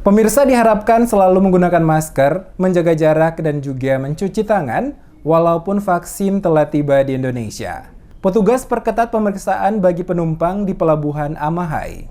Pemirsa diharapkan selalu menggunakan masker, menjaga jarak, dan juga mencuci tangan walaupun vaksin telah tiba di Indonesia. Petugas perketat pemeriksaan bagi penumpang di Pelabuhan Amahai.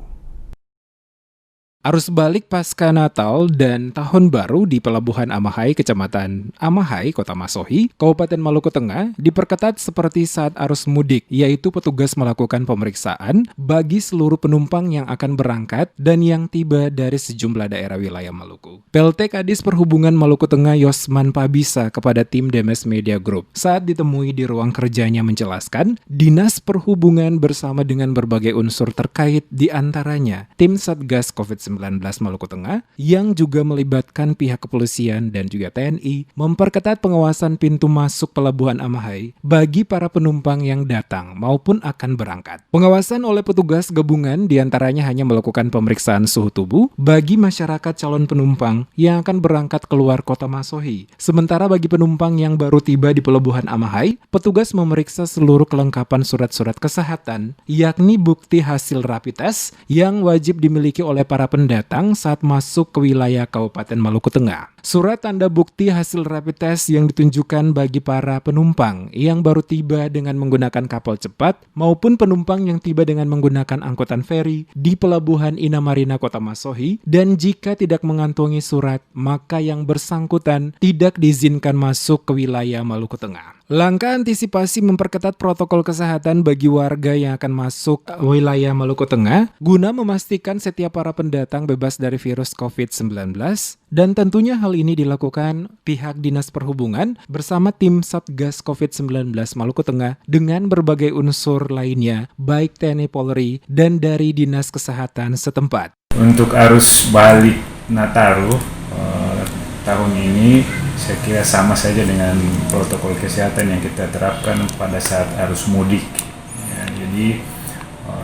Arus balik pasca Natal dan Tahun Baru di Pelabuhan Amahai, Kecamatan Amahai, Kota Masohi, Kabupaten Maluku Tengah, diperketat seperti saat arus mudik, yaitu petugas melakukan pemeriksaan bagi seluruh penumpang yang akan berangkat dan yang tiba dari sejumlah daerah wilayah Maluku. PLT Kadis Perhubungan Maluku Tengah Yosman Pabisa kepada tim Demes Media Group saat ditemui di ruang kerjanya menjelaskan, Dinas Perhubungan bersama dengan berbagai unsur terkait diantaranya tim Satgas COVID-19 Maluku Tengah yang juga melibatkan pihak kepolisian dan juga TNI memperketat pengawasan pintu masuk Pelabuhan Amahai bagi para penumpang yang datang maupun akan berangkat. Pengawasan oleh petugas gabungan diantaranya hanya melakukan pemeriksaan suhu tubuh bagi masyarakat calon penumpang yang akan berangkat keluar Kota Masohi. Sementara bagi penumpang yang baru tiba di Pelabuhan Amahai, petugas memeriksa seluruh kelengkapan surat-surat kesehatan, yakni bukti hasil rapid test yang wajib dimiliki oleh para pendatang saat masuk ke wilayah Kabupaten Maluku Tengah. Surat tanda bukti hasil rapid test yang ditunjukkan bagi para penumpang yang baru tiba dengan menggunakan kapal cepat maupun penumpang yang tiba dengan menggunakan angkutan feri di Pelabuhan Inamarina Kota Masohi, dan jika tidak mengantongi surat, maka yang bersangkutan tidak diizinkan masuk ke wilayah Maluku Tengah. Langkah antisipasi memperketat protokol kesehatan bagi warga yang akan masuk wilayah Maluku Tengah guna memastikan setiap para pendatang bebas dari virus COVID-19, dan tentunya hal ini dilakukan pihak Dinas Perhubungan bersama tim Satgas COVID-19 Maluku Tengah dengan berbagai unsur lainnya baik TNI Polri dan dari Dinas Kesehatan setempat. Untuk arus balik Nataru tahun ini saya kira sama saja dengan protokol kesehatan yang kita terapkan pada saat arus mudik. Ya, jadi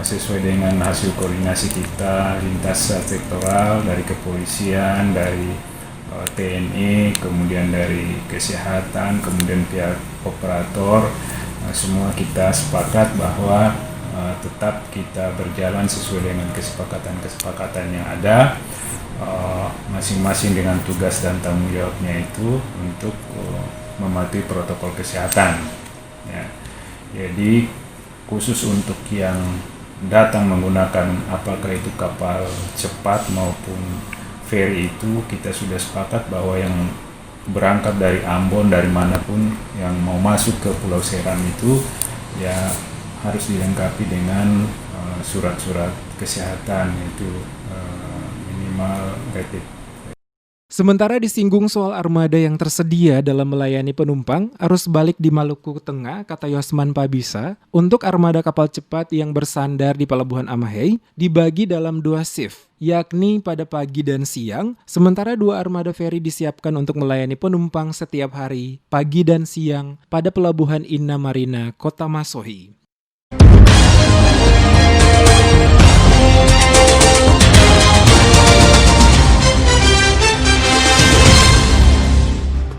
sesuai dengan hasil koordinasi kita lintas sektoral dari kepolisian, dari TNI, kemudian dari kesehatan, kemudian pihak operator, semua kita sepakat bahwa tetap kita berjalan sesuai dengan kesepakatan yang ada. Masing-masing dengan tugas dan tanggung jawabnya itu untuk mematuhi protokol kesehatan. Ya. Jadi khusus untuk yang datang menggunakan apakah itu kapal cepat maupun feri itu kita sudah sepakat bahwa yang berangkat dari Ambon dari manapun yang mau masuk ke Pulau Seram itu ya harus dilengkapi dengan surat-surat kesehatan itu minimal rapid. Sementara disinggung soal armada yang tersedia dalam melayani penumpang arus balik di Maluku Tengah, kata Yosman Pabisa, untuk armada kapal cepat yang bersandar di Pelabuhan Amahai dibagi dalam 2 shift, yakni pada pagi dan siang, sementara 2 armada feri disiapkan untuk melayani penumpang setiap hari, pagi dan siang, pada Pelabuhan Inamarina, Kota Masohi.